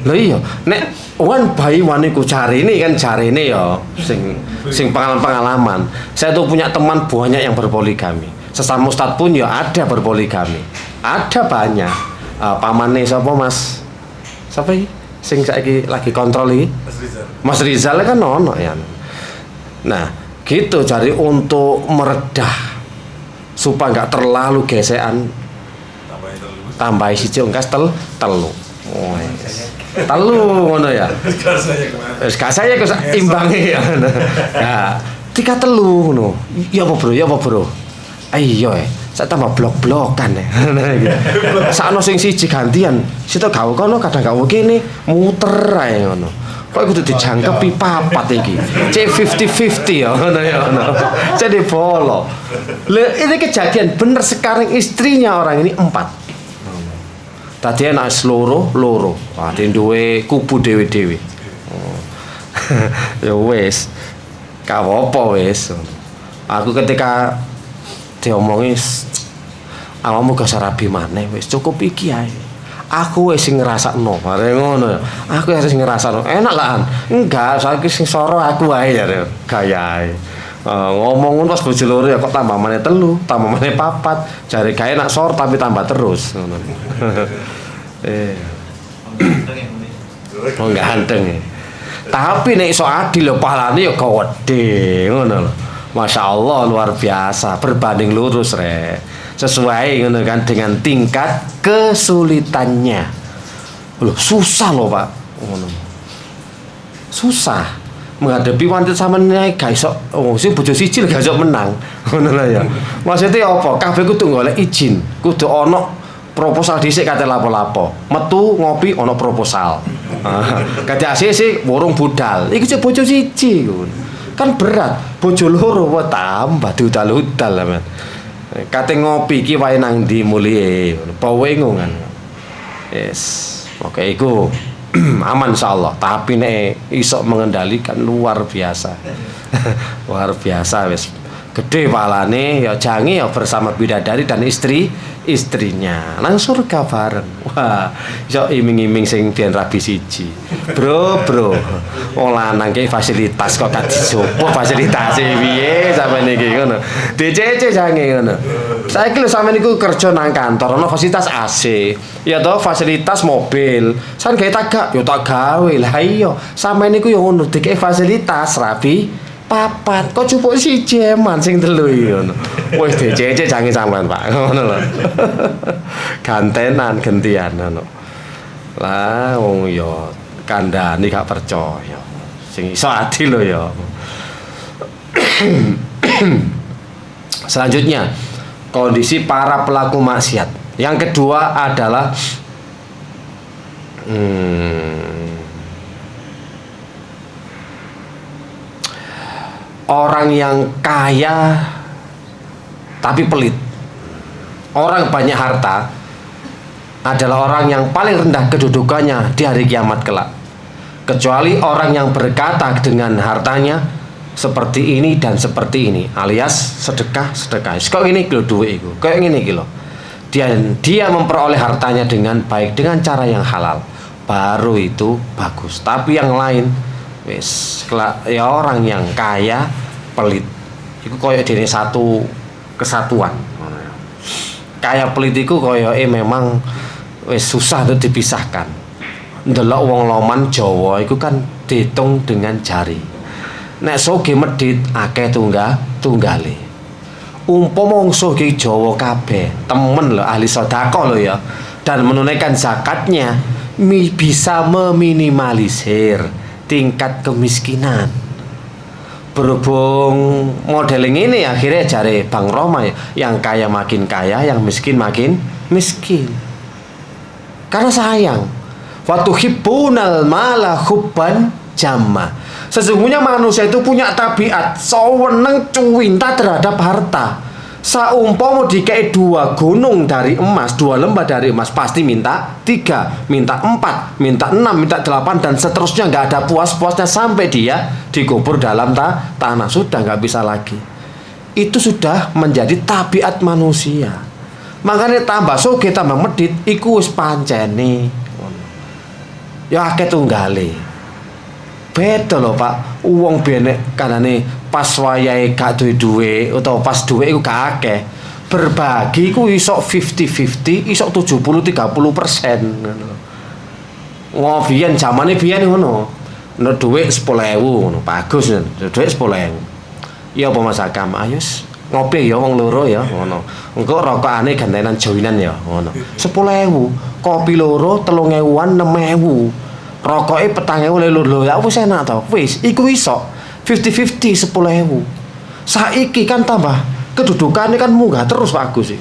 Lah iya, nek wan bayi waniku carine kan carine ya sing pengalaman. Saya tuh punya teman banyak yang berpoligami. Sesama ustadz pun ya ada berpoligami. Ada banyak. Pamane sapa Mas? Sapa iki? Sing saiki lagi kontrol iki? Mas Rizal kan ono ya. Nah, gitu cari untuk meredah supaya enggak terlalu gesekan. Tambahi siji ungkas telu. Oh, telu ngono ya. Wis gak saya kok imbange ya. Nah, 3 telu ngono. Ya apa bro? Ayo saya tambah blok-blokan ya. Sakno sing siji gantian. Situ gawe kono kadang gawe kene muter ae ngono. Kok kudu dijangkepi 4 iki. C50-50 ya ngono ya ngono. Jadi bolo. Ini kejadian bener sekarang istrinya orang ini 4. Tadi anak loro, wah dia duwe kubu dewe. Ya wes, gak apa wes. Aku ketika diomongi, awakmu gak usah rabi maneh wes cukup iki ae. Aku wes sing ngrasakno, bareng ngono. Aku wis ngrasakno, enak lah. Enggak, saiki sing soro aku ae ya gayae. Ngomong pas bojo loro ya kok tambah maneh 3, tambah maneh 4. Jare gawe nak sor tapi tambah terus ngono. Wong ganteng ya. Tapi nek iso adil lho pahalane ya gede ngono lho. Masya Allah luar biasa, berbanding lurus sesuai ngono kan dengan tingkat kesulitannya. Loh susah loh Pak, ngono. Susah menghadapi wanita sampeyan gak iso sing bojo siji gak iso menang. Ngono lho ya. Maksudnya apa? Kabeh kudu golek izin, kudu ana proposal dhisik kate lapo-lapo. Metu ngopi ana proposal. Kate ACC burung budal. Iku cek bojo siji kan berat. Bojo loro wae tambah diudal-udal men. Kate ngopi iki wae nang ndi mulie. Pawengung kan. Yes. Oke iku aman insyaallah. Tapi nek iso mengendalikan luar biasa. Luar biasa wis. Gede pahalane ya jange ya bersama bidadari dan istrinya nang surga bareng. Wah, iso iming-iming sing biyen rabi siji. Bro, wong lanang ki fasilitas kok gak dijopo fasilitase piye sampeyan iki ngono. DCC jange ngono. Saiki lho sampeyan iku kerja nang kantor ana fasilitas AC, ya toh fasilitas mobil. San gawe tagak, yo tak gawe. Lah iya, sampeyan iku yo ngono dikek fasilitas rabi papat kok cupuk siji eman sing telu iki ngono. Wis DCC jange sampean Pak ngono lho. Gantenan gentian ngono. Lah wong ya kandhane gak percaya. Sing iso adil lho ya. Selanjutnya kondisi para pelaku maksiat. Yang kedua adalah orang yang kaya tapi pelit. Orang banyak harta adalah orang yang paling rendah kedudukannya di hari kiamat kelak. Kecuali orang yang berkata dengan hartanya seperti ini dan seperti ini, alias sedekah. Kok ini kilo duit itu, kok ini kilo. Dia memperoleh hartanya dengan baik, dengan cara yang halal, baru itu bagus. Tapi yang lain wis ya orang yang kaya pelit iku koyo dene satu kesatuan. Kaya pelit iku koyo memang wis susah untuk dipisahkan. Ndelok wong loman Jawa iku kan dihitung dengan jari. Nek soge medhit akeh tunggale. Umpama wong soge Jawa kabeh, temen lho ahli sedekah lho ya, dan menunaikan zakatnya bisa meminimalisir tingkat kemiskinan. Berhubung modeling ini akhirnya jare Bang Roma ya, yang kaya makin kaya, yang miskin makin miskin. Karena sayang. Wa tuhibbunal mala hubban jamma. Sesungguhnya manusia itu punya tabiat seneng cuwinta terhadap harta. Saumpama dikei 2 gunung dari emas, 2 lembah dari emas, pasti minta 3, minta 4, minta 6, minta 8 dan seterusnya, nggak ada puas-puasnya sampai dia dikubur dalam tanah. Sudah nggak bisa lagi. Itu sudah menjadi tabiat manusia. Makanya tambah soge tambah medit iku wis pancene. Ya akeh tunggale. Beda loh Pak, uang benek kanane pas wayahe gak duwe utawa pas duwe iku gak akeh. Berbagi iku iso 50-50, iso 70-30% ngono. Ngobiyen zamane biyen ngono. Nek dhuwit 10.000 ngono, bagus dhuwit 10.000. Ya apa Mas Akam, ayo ngopi ya wong loro ya ngono. Engko rokokane gantenan joinan ya ngono. 10.000, kopi loro 3.000-an 6.000. Rokoke 4.000 lho ya wis enak to. Wis iku iso 50-50 10.000. Saiki kan tambah kedudukannya kan munggah terus Pak Agus sih.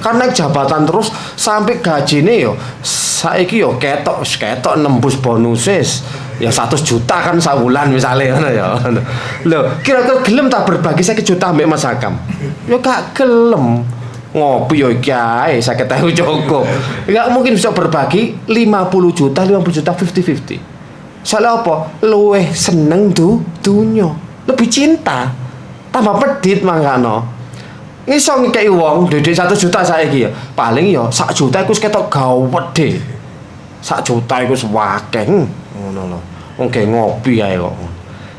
Kan naik jabatan terus sampai gajine yo saiki yo ketok nembus bonuses. Ya 100 juta kan sabulan misalnya ngono ya. Lho, kira-kira gelem tak berbagi 1 juta mbek Mas Hakam? Yo gak gelem. Ngopi yo iki ae 50.000 cukup. Enggak mungkin bisa berbagi 50 juta 50-50. Soalnya apa? Luweh seneng dunya. Lebih cinta. Tambah pedit mangkano. Iso ngekeki wong dedek 1 juta saiki ya. Paling ya 1 juta iku ketok gawedhe. 1 juta iku akeh. Ngono lho. Wong ge ngopi ae kok.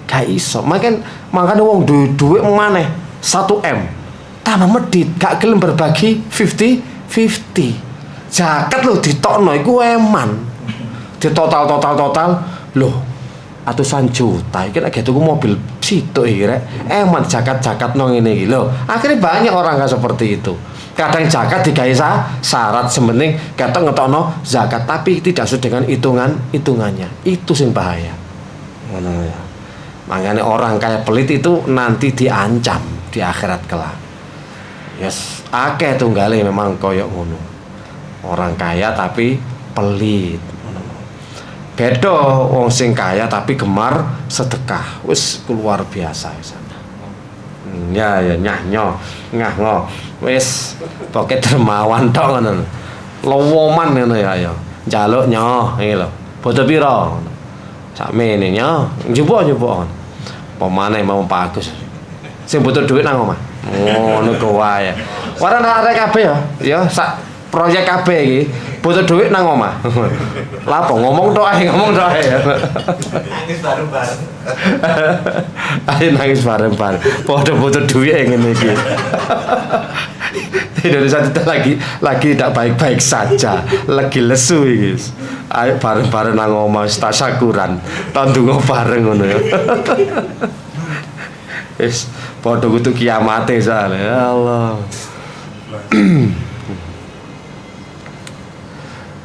Gak iso. Makane wong duwe maneh 1 M. Tambah medit, gak gelem berbagi 50-50. Zakat lho ditokno iku eman. Ditotal loh atusan juta iki nek tuku mobil situk iki rek. Eman zakat nang ngene iki lho. Akhirnya banyak orang kan seperti itu. Kadang zakat digawe syarat sementing ketok ngetokno zakat tapi tidak sesuai dengan hitungannya. Itu sing bahaya. Ngono ya. Makanya orang kaya pelit itu nanti diancam di akhirat kelak. Yes, akeh tunggale memang koyok ngono. Orang kaya tapi pelit. Beda wong sing kaya tapi gemar sedekah. Wis luar biasa wis. Ya ngah wis pokoke dermawan tok ngono. Lowoman ngono ya. Njaluk nyoh iki lho. Bodo pira? Sakmene nyoh. Njupuk. Pemane mau Pak Agus. Sing butuh duit nang omah. Ngono ku wae. Ora arek kabeh ya. Ya sak proyek kabeh iki butuh duit nang omah. Lah apa ngomong tok ae. Nangis bareng-bareng. Ayo nangis bareng-bareng. Padha butuh duit ngene iki. Indonesia kita lagi tidak baik-baik saja, lagi lesu iki. Ayo bareng-bareng nang omah tasyakuran. Tandungo bareng ngono ya. Wis padha kudu kiamate soalnya. Ya Allah.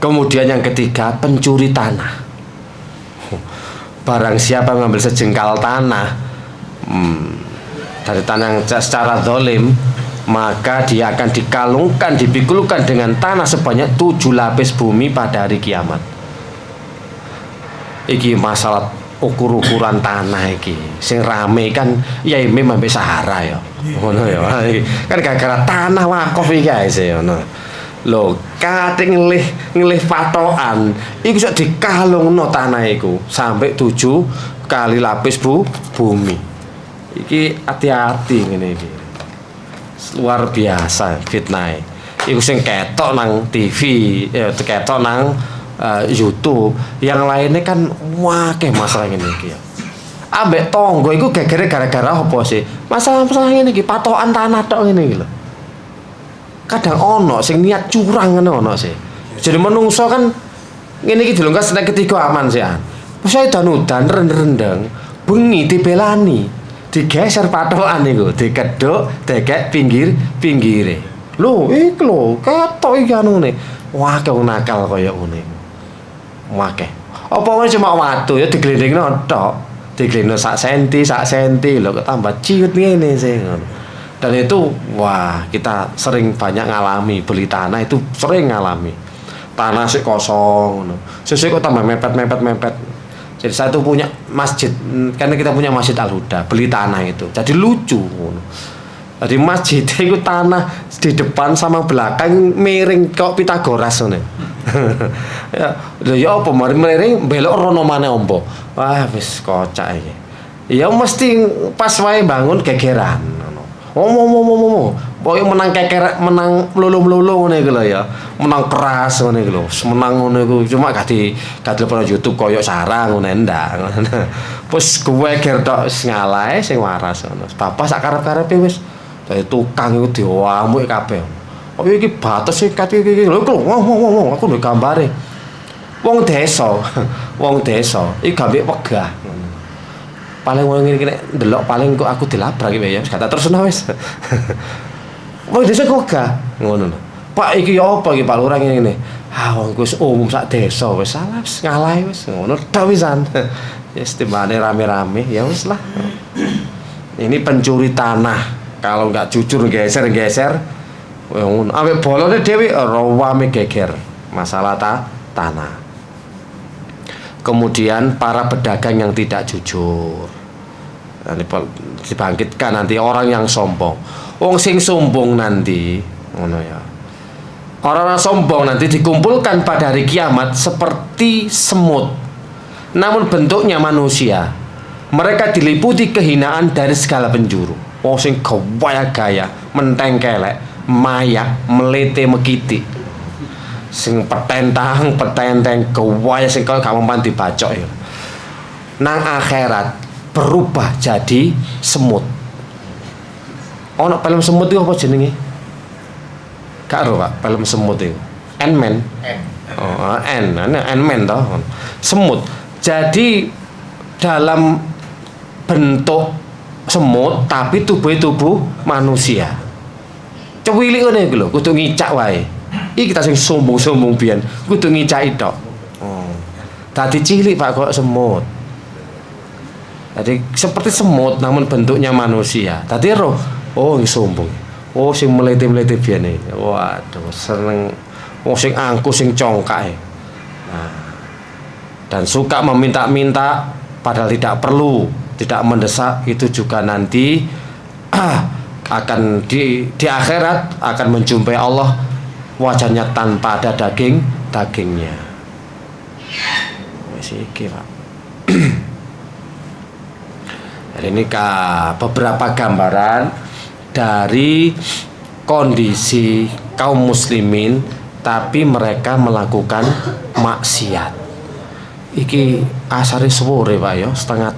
Kemudian yang ketiga, pencuri tanah. Barang siapa mengambil sejengkal tanah dari tanah yang secara zalim, maka dia akan dikalungkan, dipikulkan dengan tanah sebanyak 7 lapis bumi pada hari kiamat. Iki masalah ukur-ukuran tanah iki. Sing rame kan ya memang sampai Sahara ya. Ngono ya. Kan gara-gara tanah wakaf iki guys ya ngono. Lho, kate ngelih patokan iku iso dikalungno tanah iku sampai 7 kali lapis bumi. Iki hati-hati ngene iki. Luar biasa fitnah. Iku sing ketok nang TV, ya ketok nang YouTube. Yang lainnya kan wakeh masalah ngene iki ya. Ambek tonggo iku gegere gara-gara apa sih? Masalah-masalah ngene iki patokan tanah tok ngene iki lho. Kadang ono sing niat curang ngono ono sih. Jadi menungso kan ngene iki dilungkas nek ketiga aman sih an. Wis udan rendeng bengi dibelani. Digeser patokan niku, dikedhuk, dekek pinggire. Lho, iki lho, ketok iki anune. Wah, kok nakal kaya ngene. Wakeh. Apa wae cuma watu ya diglendengno tok. Diglendengno sak senti lho kok tambah ciut ngene sih ngono. Dan itu wah kita sering banyak ngalami beli tanah itu sering ngalami tanah sih kosong sesuai kok tambah mepet. Jadi saya tuh punya masjid karena kita punya masjid Al-Huda beli tanah itu jadi lucu jadi masjid itu tanah di depan sama belakang miring kok Pitagoras nih ya apa miring belok rono mana ombo wah wis kocak iki ya mesti pas wae bangun gegeran pokoknya menang keker, menang melulu ngono iku lho ya. Menang keras ngono iku lho. Menang ngono iku cuma gak telepon YouTube koyo sarang ngono ndak. Wis kowe ger tok ngalahe sing waras ngono. Bapak sak karep-karepe wis dadi tukang iku diwamuk kabeh. Oh iki batas iki kat iki lho ngomong aku ndek gambare. Wong desa iki gambek wegah. Paling wong ngene iki nek ndelok paling kok aku dilabrak iki ya kata terus wis. Wong desa kok gak ngono lho. Pak iki apa iki Pak Lurah ngene. Ah wong wis umum sak desa wis salah wis ngalah wis ngono tok wisan. Ya timbane rame-rame ya wis lah. Ini pencuri tanah. Kalau enggak jujur geser-geser ngono. Ambek bolone dhewe rawame geger masalah tanah. Kemudian para pedagang yang tidak jujur dibangkitkan nanti orang yang sombong. Wong sing sombong nanti ngono ya. Orang-orang sombong nanti dikumpulkan pada hari kiamat seperti semut. Namun bentuknya manusia. Mereka diliputi kehinaan dari segala penjuru. Wong sing gaya-gaya, menteng kelek, mayak, melete mekiti. Sing petentang gawaya sing kok gak mempan dibacok ya. Nang akhirat berubah jadi semut. Ono film semut itu apa jenenge? Gak ero Pak, film semut itu. Ant-Man. Oh, Ant-Man toh. Semut. Jadi dalam bentuk semut tapi tubuhnya tubuh manusia. Cuwilik ngene iku lho, kudu ngicak wae. Iki kita sing sombong-sombong biyen, kudu ngicaki tok. Oh. Dadi cilik Pak kok semut. Jadi seperti semut namun bentuknya manusia. Tadi roh, oh ini sombong. Oh sing melete-melete biyen. Waduh, seneng. Oh sing angkuh sing congkak. Nah, dan suka meminta-minta padahal tidak perlu, tidak mendesak, itu juga nanti akan di akhirat akan menjumpai Allah wajahnya tanpa ada dagingnya. Wis iki, Pak. Jadi ini beberapa gambaran dari kondisi kaum muslimin tapi mereka melakukan maksiat. Iki asare sore Pak ya, setengah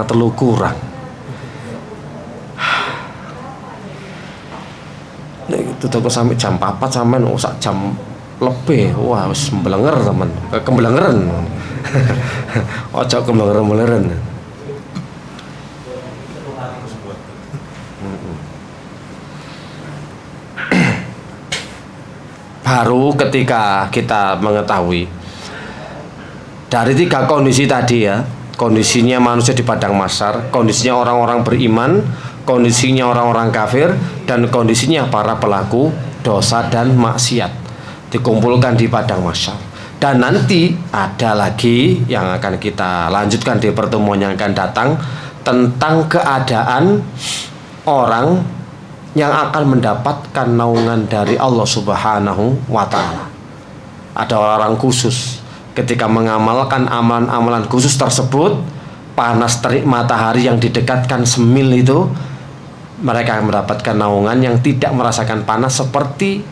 telu kurang. Nek tutup sampai jam 4 sampean sak jam lebih. Wah, wis mblenger teman. Kemblengeran. Ojo kemblengeran-mblengeran. Baru ketika kita mengetahui dari 3 kondisi tadi ya, kondisinya manusia di padang mahsyar, kondisinya orang-orang beriman, kondisinya orang-orang kafir, dan kondisinya para pelaku dosa dan maksiat dikumpulkan di padang mahsyar. Dan nanti ada lagi yang akan kita lanjutkan di pertemuan yang akan datang tentang keadaan orang yang akan mendapatkan naungan dari Allah Subhanahu wa Ta'ala. Ada orang khusus ketika mengamalkan amalan-amalan khusus tersebut, panas terik matahari yang didekatkan semil itu, mereka akan mendapatkan naungan yang tidak merasakan panas seperti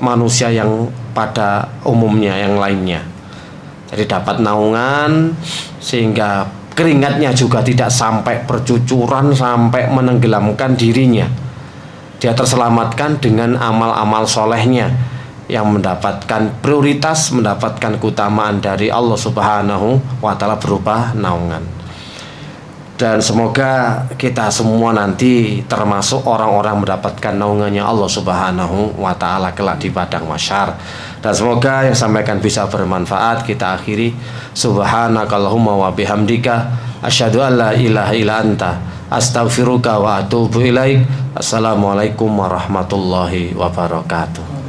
manusia yang pada umumnya yang lainnya. Jadi dapat naungan sehingga keringatnya juga tidak sampai bercucuran sampai menenggelamkan dirinya. Dia terselamatkan dengan amal-amal solehnya yang mendapatkan prioritas, mendapatkan keutamaan dari Allah Subhanahu wa Ta'ala berupa naungan. Dan semoga kita semua nanti termasuk orang-orang mendapatkan naungannya Allah Subhanahu wa Ta'ala kelak di padang mahsyar. Dan semoga yang sampaikan bisa bermanfaat. Kita akhiri, subhanakallahumma wa bihamdika asyhadu an la ilaha illa anta astaghfiruka wa atubu ilaik. Assalamualaikum warahmatullahi wabarakatuh.